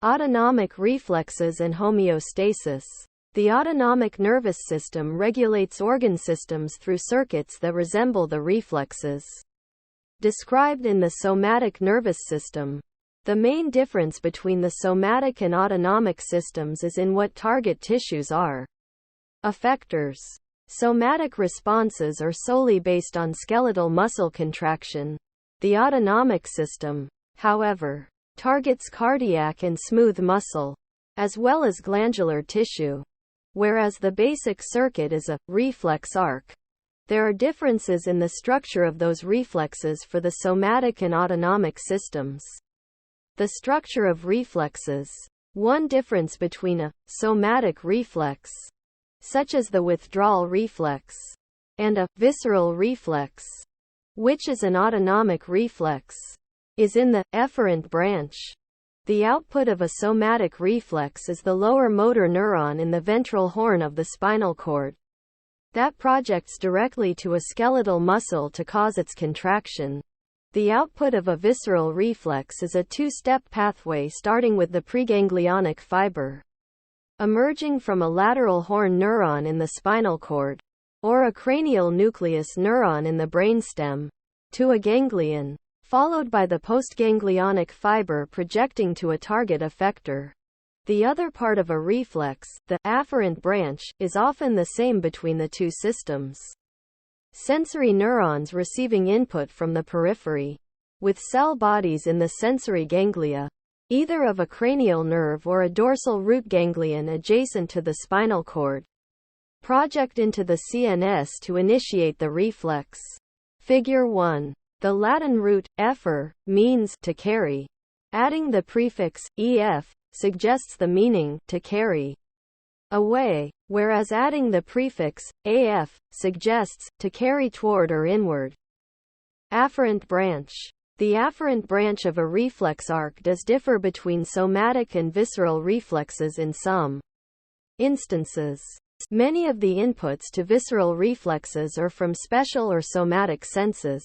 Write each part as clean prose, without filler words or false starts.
Autonomic reflexes and homeostasis. The autonomic nervous system regulates organ systems through circuits that resemble the reflexes described in the somatic nervous system. The main difference between the somatic and autonomic systems is in what target tissues are effectors. Somatic responses are solely based on skeletal muscle contraction. The autonomic system, however, targets cardiac and smooth muscle, as well as glandular tissue. Whereas the basic circuit is a reflex arc, there are differences in the structure of those reflexes for the somatic and autonomic systems. The structure of reflexes. One difference between a somatic reflex, such as the withdrawal reflex, and a visceral reflex, which is an autonomic reflex, is in the efferent branch. The output of a somatic reflex is the lower motor neuron in the ventral horn of the spinal cord that projects directly to a skeletal muscle to cause its contraction. The output of a visceral reflex is a two-step pathway starting with the preganglionic fiber, emerging from a lateral horn neuron in the spinal cord, or a cranial nucleus neuron in the brainstem, to a ganglion, followed by the postganglionic fiber projecting to a target effector. The other part of a reflex, the afferent branch, is often the same between the two systems. Sensory neurons receiving input from the periphery, with cell bodies in the sensory ganglia, either of a cranial nerve or a dorsal root ganglion adjacent to the spinal cord, project into the CNS to initiate the reflex. Figure 1. The Latin root, effer, means to carry. Adding the prefix, ef, suggests the meaning, to carry away, whereas adding the prefix, af, suggests, to carry toward or inward. Afferent branch. The afferent branch of a reflex arc does differ between somatic and visceral reflexes in some instances. Many of the inputs to visceral reflexes are from special or somatic senses,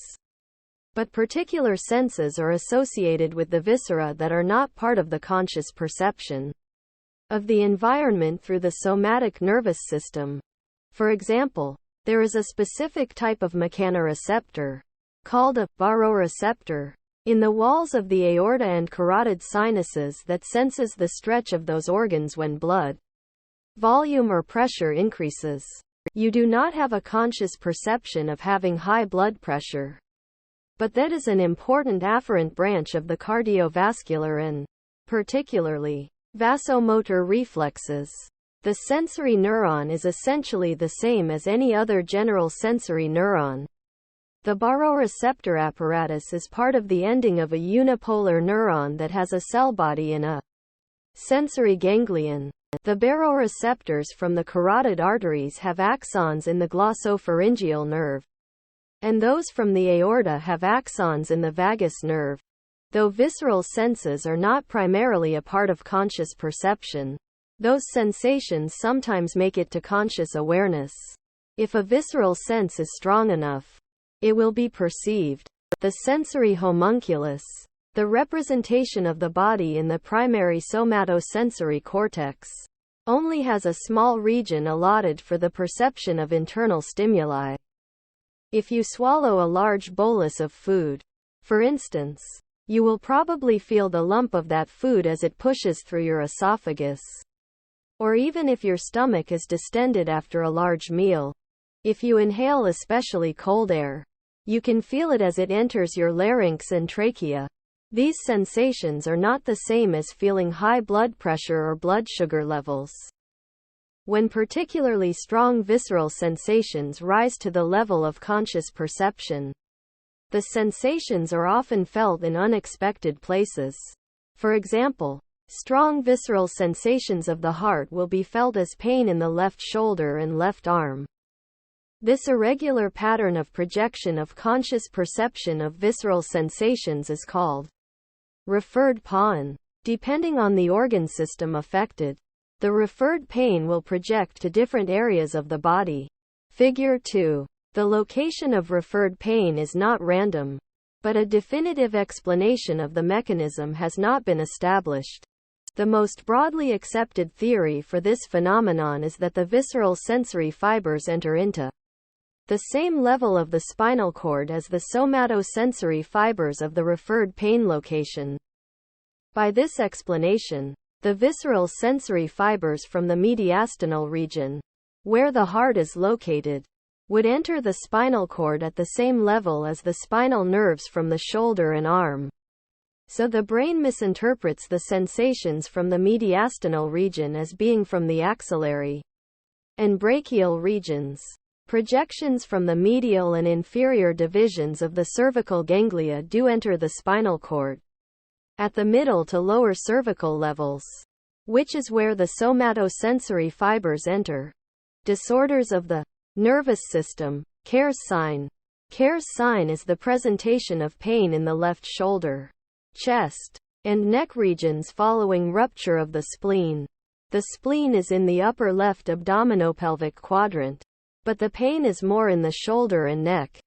but particular senses are associated with the viscera that are not part of the conscious perception of the environment through the somatic nervous system. For example, there is a specific type of mechanoreceptor, called a baroreceptor, in the walls of the aorta and carotid sinuses that senses the stretch of those organs when blood volume or pressure increases. You do not have a conscious perception of having high blood pressure, but that is an important afferent branch of the cardiovascular and, particularly, vasomotor reflexes. The sensory neuron is essentially the same as any other general sensory neuron. The baroreceptor apparatus is part of the ending of a unipolar neuron that has a cell body in a sensory ganglion. The baroreceptors from the carotid arteries have axons in the glossopharyngeal nerve, and those from the aorta have axons in the vagus nerve. Though visceral senses are not primarily a part of conscious perception, those sensations sometimes make it to conscious awareness. If a visceral sense is strong enough, it will be perceived. The sensory homunculus, the representation of the body in the primary somatosensory cortex, only has a small region allotted for the perception of internal stimuli. If you swallow a large bolus of food, for instance, you will probably feel the lump of that food as it pushes through your esophagus. Or even if your stomach is distended after a large meal. If you inhale especially cold air, you can feel it as it enters your larynx and trachea. These sensations are not the same as feeling high blood pressure or blood sugar levels. When particularly strong visceral sensations rise to the level of conscious perception, the sensations are often felt in unexpected places. For example, strong visceral sensations of the heart will be felt as pain in the left shoulder and left arm. This irregular pattern of projection of conscious perception of visceral sensations is called referred pain. Depending on the organ system affected, the referred pain will project to different areas of the body. Figure 2. The location of referred pain is not random, but a definitive explanation of the mechanism has not been established. The most broadly accepted theory for this phenomenon is that the visceral sensory fibers enter into the same level of the spinal cord as the somatosensory fibers of the referred pain location. By this explanation, the visceral sensory fibers from the mediastinal region, where the heart is located, would enter the spinal cord at the same level as the spinal nerves from the shoulder and arm. So the brain misinterprets the sensations from the mediastinal region as being from the axillary and brachial regions. Projections from the medial and inferior divisions of the cervical ganglia do enter the spinal cord at the middle to lower cervical levels, which is where the somatosensory fibers enter. Disorders of the nervous system. Kehr's sign. Kehr's sign is the presentation of pain in the left shoulder, chest, and neck regions following rupture of the spleen. The spleen is in the upper left abdominopelvic quadrant, but the pain is more in the shoulder and neck.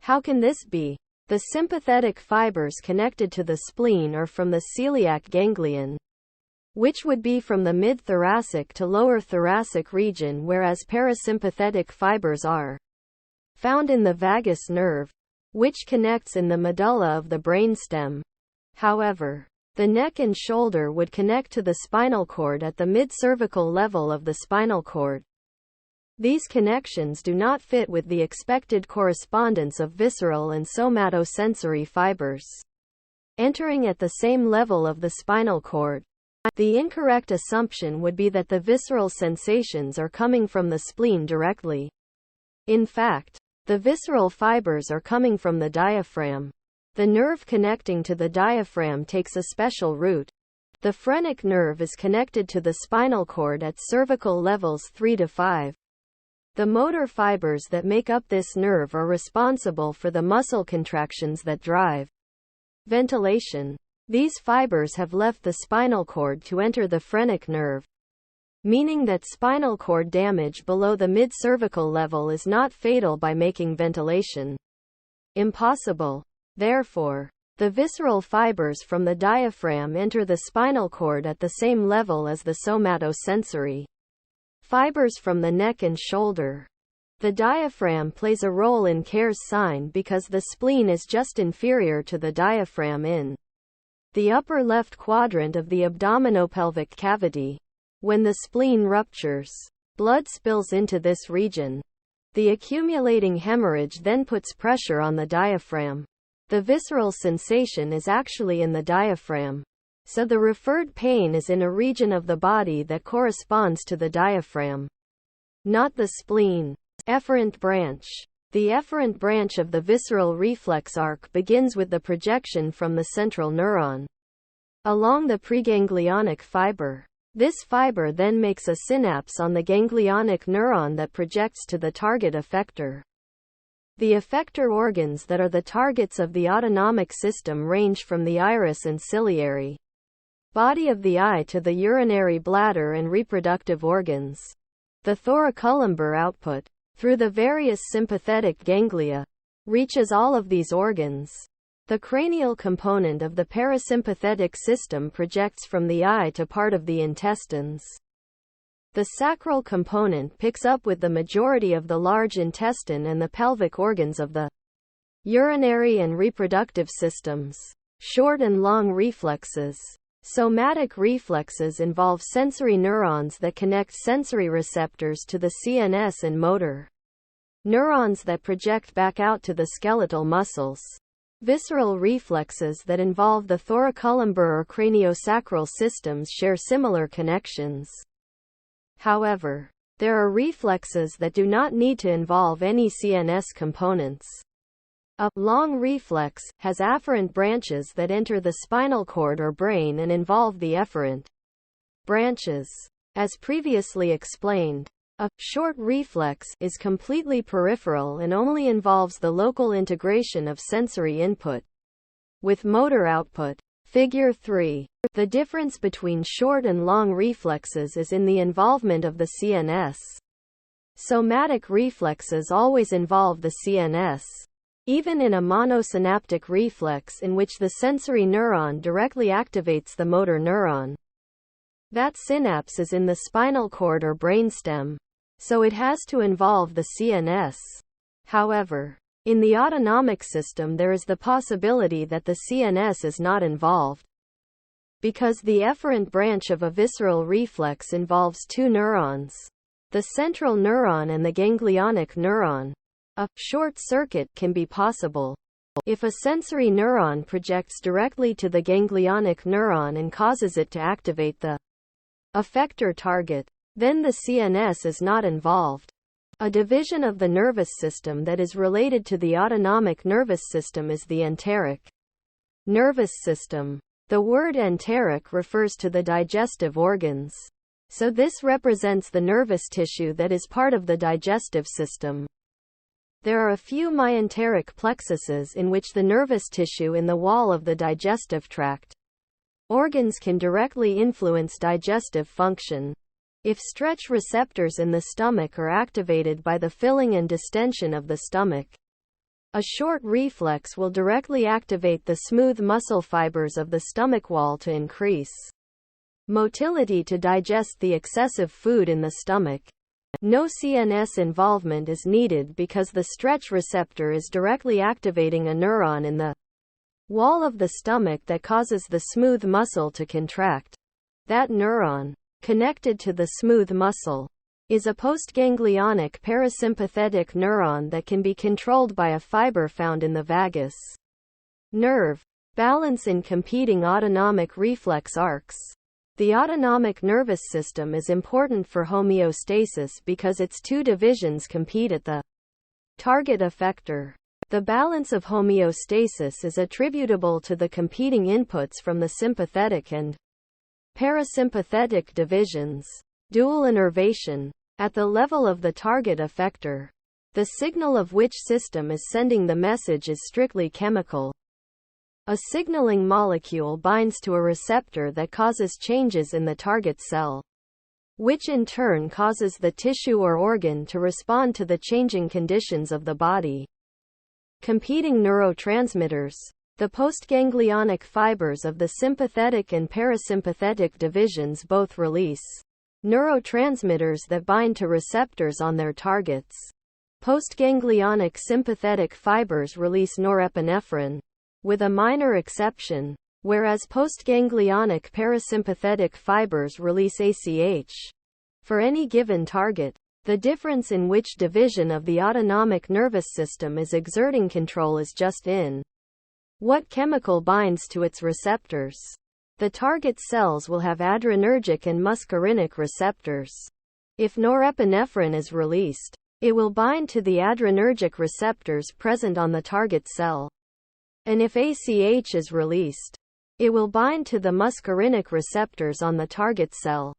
How can this be? The sympathetic fibers connected to the spleen are from the celiac ganglion, which would be from the mid-thoracic to lower thoracic region, whereas parasympathetic fibers are found in the vagus nerve, which connects in the medulla of the brainstem. However, the neck and shoulder would connect to the spinal cord at the mid-cervical level of the spinal cord. These connections do not fit with the expected correspondence of visceral and somatosensory fibers entering at the same level of the spinal cord. The incorrect assumption would be that the visceral sensations are coming from the spleen directly. In fact, the visceral fibers are coming from the diaphragm. The nerve connecting to the diaphragm takes a special route. The phrenic nerve is connected to the spinal cord at cervical levels 3 to 5. The motor fibers that make up this nerve are responsible for the muscle contractions that drive ventilation. These fibers have left the spinal cord to enter the phrenic nerve, meaning that spinal cord damage below the mid-cervical level is not fatal by making ventilation impossible. Therefore, the visceral fibers from the diaphragm enter the spinal cord at the same level as the somatosensory fibers from the neck and shoulder. The diaphragm plays a role in Kehr's sign because the spleen is just inferior to the diaphragm in the upper left quadrant of the abdominopelvic cavity. When the spleen ruptures, blood spills into this region. The accumulating hemorrhage then puts pressure on the diaphragm. The visceral sensation is actually in the diaphragm, so the referred pain is in a region of the body that corresponds to the diaphragm, not the spleen. Efferent branch. The efferent branch of the visceral reflex arc begins with the projection from the central neuron along the preganglionic fiber. This fiber then makes a synapse on the ganglionic neuron that projects to the target effector. The effector organs that are the targets of the autonomic system range from the iris and ciliary body of the eye to the urinary bladder and reproductive organs. The thoracolumbar output, through the various sympathetic ganglia, reaches all of these organs. The cranial component of the parasympathetic system projects from the eye to part of the intestines. The sacral component picks up with the majority of the large intestine and the pelvic organs of the urinary and reproductive systems. Short and long reflexes. Somatic reflexes involve sensory neurons that connect sensory receptors to the CNS and motor neurons that project back out to the skeletal muscles. Visceral reflexes that involve the thoracolumbar or craniosacral systems share similar connections. However, there are reflexes that do not need to involve any CNS components. A long reflex has afferent branches that enter the spinal cord or brain and involve the efferent branches. As previously explained, a short reflex is completely peripheral and only involves the local integration of sensory input with motor output. Figure 3. The difference between short and long reflexes is in the involvement of the CNS. Somatic reflexes always involve the CNS. Even in a monosynaptic reflex in which the sensory neuron directly activates the motor neuron, That synapse is in the spinal cord or brainstem, so it has to involve the CNS. However, in the autonomic system there is the possibility that the CNS is not involved, because the efferent branch of a visceral reflex involves two neurons, the central neuron and the ganglionic neuron. A short circuit can be possible if a sensory neuron projects directly to the ganglionic neuron and causes it to activate the effector target. Then the CNS is not involved. A division of the nervous system that is related to the autonomic nervous system is the enteric nervous system. The word enteric refers to the digestive organs, so this represents the nervous tissue that is part of the digestive system. There are a few myenteric plexuses in which the nervous tissue in the wall of the digestive tract organs can directly influence digestive function. If stretch receptors in the stomach are activated by the filling and distension of the stomach, a short reflex will directly activate the smooth muscle fibers of the stomach wall to increase motility to digest the excessive food in the stomach. No CNS involvement is needed because the stretch receptor is directly activating a neuron in the wall of the stomach that causes the smooth muscle to contract. That neuron, connected to the smooth muscle, is a postganglionic parasympathetic neuron that can be controlled by a fiber found in the vagus nerve. Balance in competing autonomic reflex arcs. The autonomic nervous system is important for homeostasis because its two divisions compete at the target effector. The balance of homeostasis is attributable to the competing inputs from the sympathetic and parasympathetic divisions. Dual innervation. At the level of the target effector, the signal of which system is sending the message is strictly chemical. A signaling molecule binds to a receptor that causes changes in the target cell, which in turn causes the tissue or organ to respond to the changing conditions of the body. Competing neurotransmitters. The postganglionic fibers of the sympathetic and parasympathetic divisions both release neurotransmitters that bind to receptors on their targets. Postganglionic sympathetic fibers release norepinephrine, with a minor exception, whereas postganglionic parasympathetic fibers release ACH. For any given target, the difference in which division of the autonomic nervous system is exerting control is just in what chemical binds to its receptors. The target cells will have adrenergic and muscarinic receptors. If norepinephrine is released, it will bind to the adrenergic receptors present on the target cell. And if ACH is released, it will bind to the muscarinic receptors on the target cell.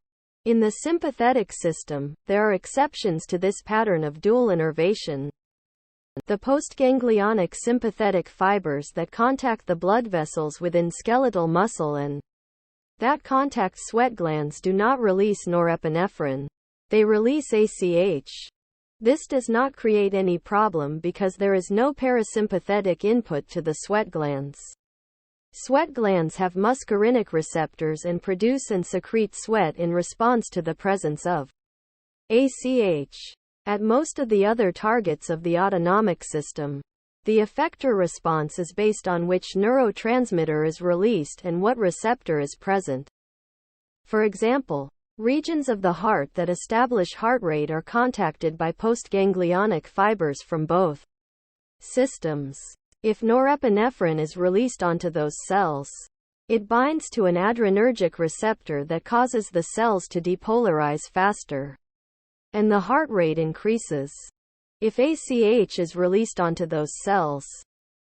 In the sympathetic system, there are exceptions to this pattern of dual innervation. The postganglionic sympathetic fibers that contact the blood vessels within skeletal muscle and that contact sweat glands do not release norepinephrine. They release ACH. This does not create any problem because there is no parasympathetic input to the sweat glands. Sweat glands have muscarinic receptors and produce and secrete sweat in response to the presence of ACH. At most of the other targets of the autonomic system, the effector response is based on which neurotransmitter is released and what receptor is present. For example, regions of the heart that establish heart rate are contacted by postganglionic fibers from both systems. If norepinephrine is released onto those cells, it binds to an adrenergic receptor that causes the cells to depolarize faster, and the heart rate increases. If ACH is released onto those cells,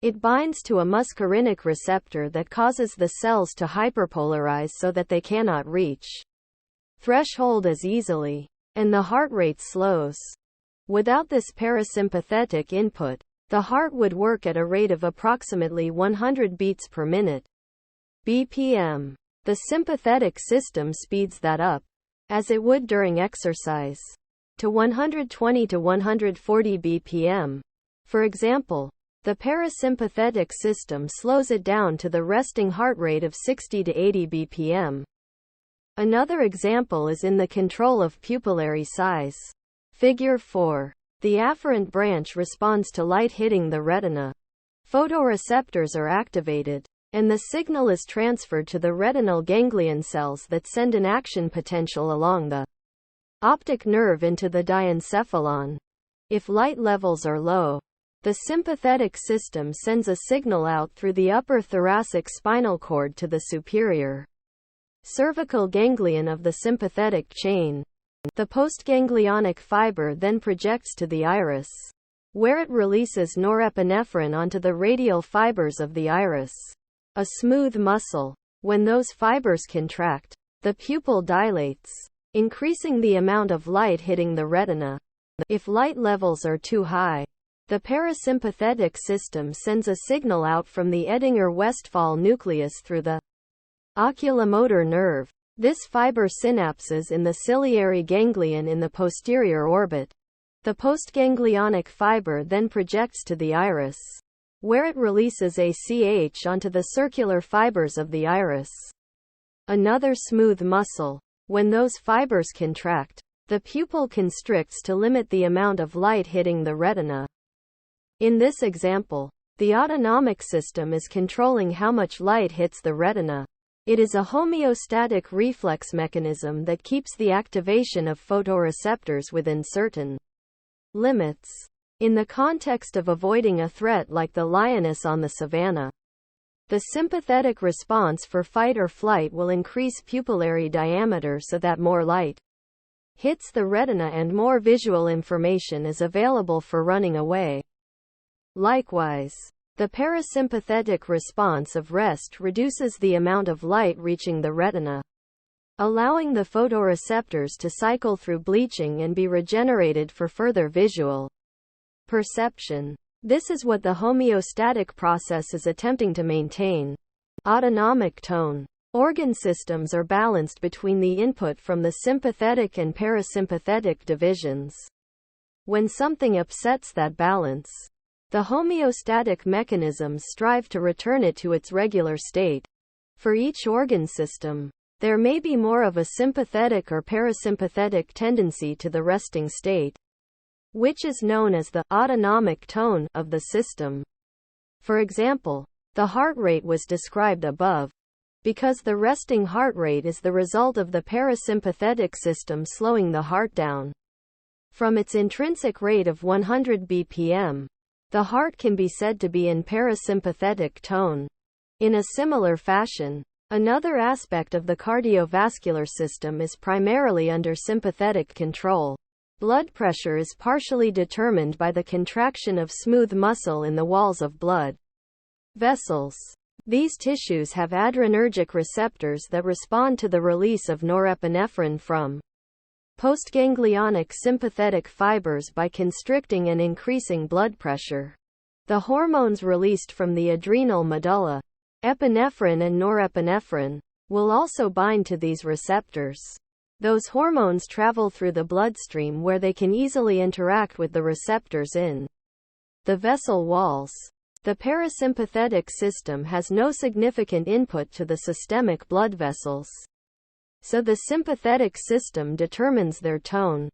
it binds to a muscarinic receptor that causes the cells to hyperpolarize so that they cannot reach threshold as easily, and the heart rate slows. Without this parasympathetic input, the heart would work at a rate of approximately 100 beats per minute, BPM. The sympathetic system speeds that up, as it would during exercise, to 120 to 140 BPM. For example, the parasympathetic system slows it down to the resting heart rate of 60 to 80 BPM. Another example is in the control of pupillary size. Figure 4. The afferent branch responds to light hitting the retina. Photoreceptors are activated, and the signal is transferred to the retinal ganglion cells that send an action potential along the optic nerve into the diencephalon. If light levels are low, the sympathetic system sends a signal out through the upper thoracic spinal cord to the superior cervical ganglion of the sympathetic chain. The postganglionic fiber then projects to the iris, where it releases norepinephrine onto the radial fibers of the iris, a smooth muscle. When those fibers contract, the pupil dilates, increasing the amount of light hitting the retina. If light levels are too high, the parasympathetic system sends a signal out from the Edinger-Westphal nucleus through the oculomotor nerve. This fiber synapses in the ciliary ganglion in the posterior orbit. The postganglionic fiber then projects to the iris, where it releases ACH onto the circular fibers of the iris, another smooth muscle. When those fibers contract, the pupil constricts to limit the amount of light hitting the retina. In this example, the autonomic system is controlling how much light hits the retina. It is a homeostatic reflex mechanism that keeps the activation of photoreceptors within certain limits. In the context of avoiding a threat like the lioness on the savanna, the sympathetic response for fight or flight will increase pupillary diameter so that more light hits the retina and more visual information is available for running away. Likewise, the parasympathetic response of rest reduces the amount of light reaching the retina, allowing the photoreceptors to cycle through bleaching and be regenerated for further visual perception. This is what the homeostatic process is attempting to maintain. Autonomic tone. Organ systems are balanced between the input from the sympathetic and parasympathetic divisions. When something upsets that balance, the homeostatic mechanisms strive to return it to its regular state. For each organ system, there may be more of a sympathetic or parasympathetic tendency to the resting state, which is known as the autonomic tone of the system. For example, the heart rate was described above, because the resting heart rate is the result of the parasympathetic system slowing the heart down from its intrinsic rate of 100 bpm. The heart can be said to be in parasympathetic tone. In a similar fashion, another aspect of the cardiovascular system is primarily under sympathetic control. Blood pressure is partially determined by the contraction of smooth muscle in the walls of blood vessels. These tissues have adrenergic receptors that respond to the release of norepinephrine from postganglionic sympathetic fibers by constricting and increasing blood pressure. The hormones released from the adrenal medulla, epinephrine and norepinephrine, will also bind to these receptors. Those hormones travel through the bloodstream where they can easily interact with the receptors in the vessel walls. The parasympathetic system has no significant input to the systemic blood vessels, so the sympathetic system determines their tone.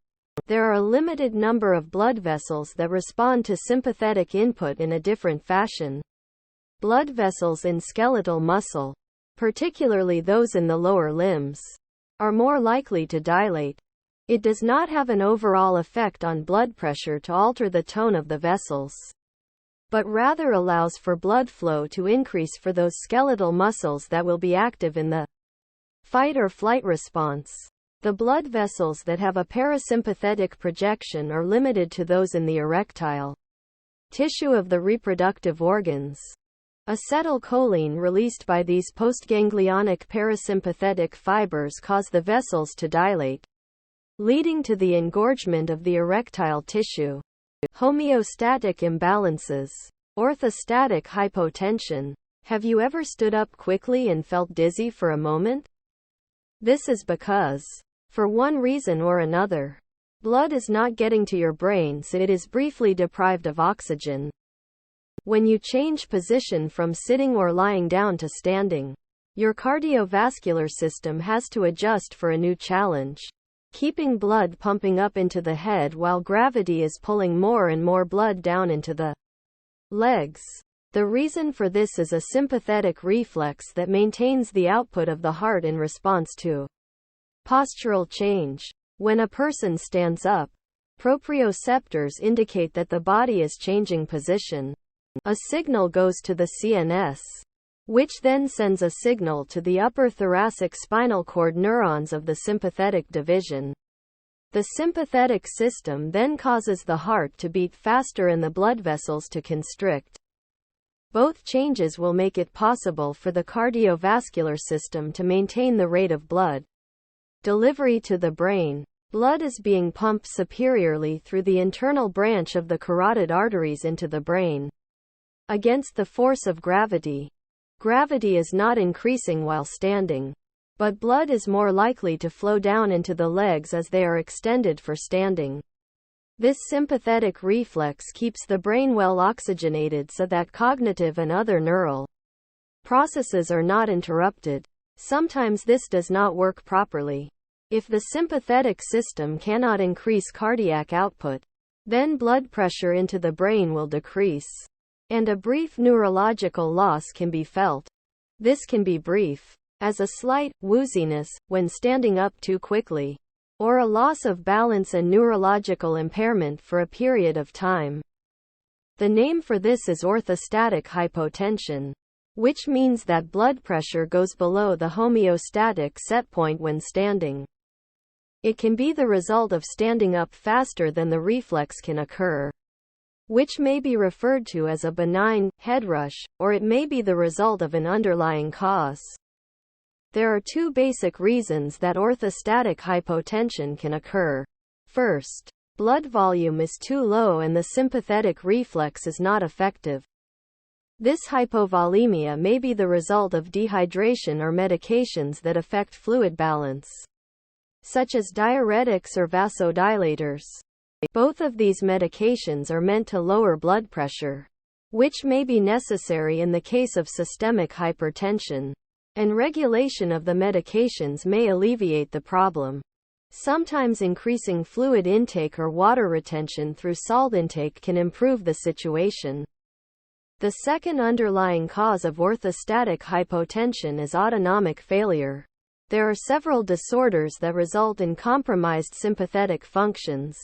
There are a limited number of blood vessels that respond to sympathetic input in a different fashion. Blood vessels in skeletal muscle, particularly those in the lower limbs, are more likely to dilate. It does not have an overall effect on blood pressure to alter the tone of the vessels, but rather allows for blood flow to increase for those skeletal muscles that will be active in the fight or flight response. The blood vessels that have a parasympathetic projection are limited to those in the erectile tissue of the reproductive organs. Acetylcholine released by these postganglionic parasympathetic fibers cause the vessels to dilate, leading to the engorgement of the erectile tissue. Homeostatic imbalances. Orthostatic hypotension. Have you ever stood up quickly and felt dizzy for a moment? This is because, for one reason or another, blood is not getting to your brain, so it is briefly deprived of oxygen. When you change position from sitting or lying down to standing, Your cardiovascular system has to adjust for a new challenge, keeping blood pumping up into the head while gravity is pulling more and more blood down into the legs. The reason for this is a sympathetic reflex that maintains the output of the heart in response to postural change. When a person stands up, proprioceptors indicate that the body is changing position. A signal goes to the CNS, which then sends a signal to the upper thoracic spinal cord neurons of the sympathetic division. The sympathetic system then causes the heart to beat faster and the blood vessels to constrict. Both changes will make it possible for the cardiovascular system to maintain the rate of blood delivery to the brain. Blood is being pumped superiorly through the internal branch of the carotid arteries into the brain. Against the force of gravity, gravity is not increasing while standing, but blood is more likely to flow down into the legs as they are extended for standing. This sympathetic reflex keeps the brain well oxygenated so that cognitive and other neural processes are not interrupted. Sometimes this does not work properly. If the sympathetic system cannot increase cardiac output, then blood pressure into the brain will decrease, and a brief neurological loss can be felt. This can be brief, as a slight wooziness when standing up too quickly, or a loss of balance and neurological impairment for a period of time. The name for this is orthostatic hypotension, which means that blood pressure goes below the homeostatic set point when standing. It can be the result of standing up faster than the reflex can occur, which may be referred to as a benign head rush, or it may be the result of an underlying cause. There are two basic reasons that orthostatic hypotension can occur. First, blood volume is too low and the sympathetic reflex is not effective. This hypovolemia may be the result of dehydration or medications that affect fluid balance, such as diuretics or vasodilators. Both of these medications are meant to lower blood pressure, which may be necessary in the case of systemic hypertension, and regulation of the medications may alleviate the problem. Sometimes increasing fluid intake or water retention through salt intake can improve the situation. The second underlying cause of orthostatic hypotension is autonomic failure. There are several disorders that result in compromised sympathetic functions.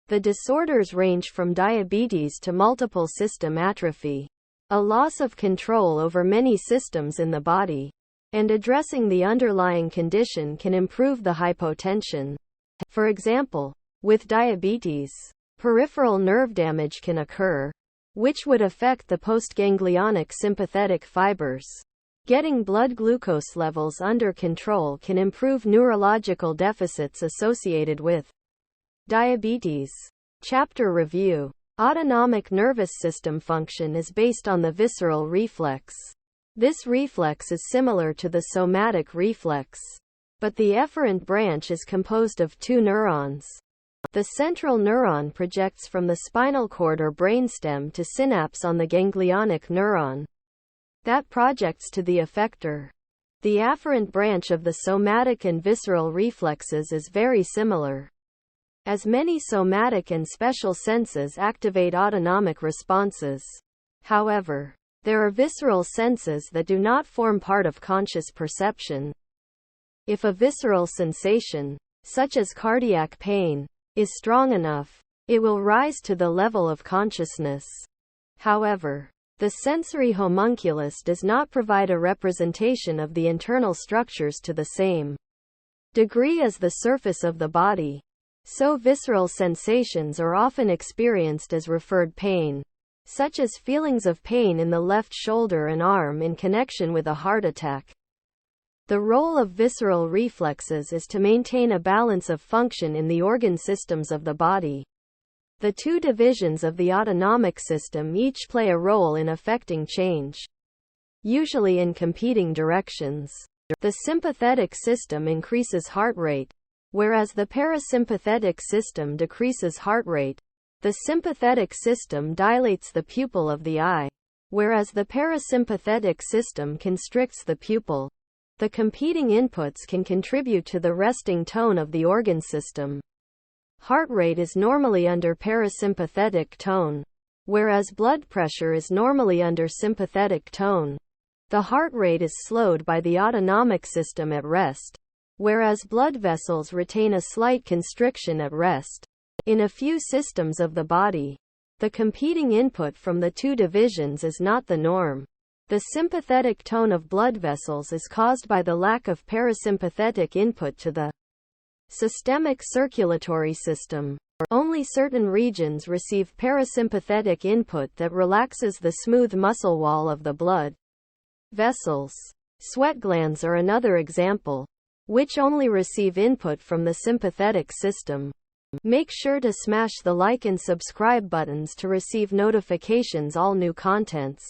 The disorders range from diabetes to multiple system atrophy, a loss of control over many systems in the body, and addressing the underlying condition can improve the hypotension. For example, with diabetes, peripheral nerve damage can occur, which would affect the postganglionic sympathetic fibers. Getting blood glucose levels under control can improve neurological deficits associated with diabetes. Chapter Review. Autonomic nervous system function is based on the visceral reflex. This reflex is similar to the somatic reflex, but the efferent branch is composed of two neurons. The central neuron projects from the spinal cord or brainstem to synapse on the ganglionic neuron that projects to the effector. The afferent branch of the somatic and visceral reflexes is very similar, as many somatic and special senses activate autonomic responses. However, there are visceral senses that do not form part of conscious perception. If a visceral sensation, such as cardiac pain, is strong enough, it will rise to the level of consciousness. However, the sensory homunculus does not provide a representation of the internal structures to the same degree as the surface of the body, so visceral sensations are often experienced as referred pain, such as feelings of pain in the left shoulder and arm in connection with a heart attack. The role of visceral reflexes is to maintain a balance of function in the organ systems of the body. The two divisions of the autonomic system each play a role in affecting change, usually in competing directions. The sympathetic system increases heart rate, whereas the parasympathetic system decreases heart rate. The sympathetic system dilates the pupil of the eye, whereas the parasympathetic system constricts the pupil. The competing inputs can contribute to the resting tone of the organ system. Heart rate is normally under parasympathetic tone, whereas blood pressure is normally under sympathetic tone. The heart rate is slowed by the autonomic system at rest, whereas blood vessels retain a slight constriction at rest. In a few systems of the body, the competing input from the two divisions is not the norm. The sympathetic tone of blood vessels is caused by the lack of parasympathetic input to the systemic circulatory system. Only certain regions receive parasympathetic input that relaxes the smooth muscle wall of the blood vessels. Sweat glands are another example, which only receive input from the sympathetic system. Make sure to smash the like and subscribe buttons to receive notifications all new contents.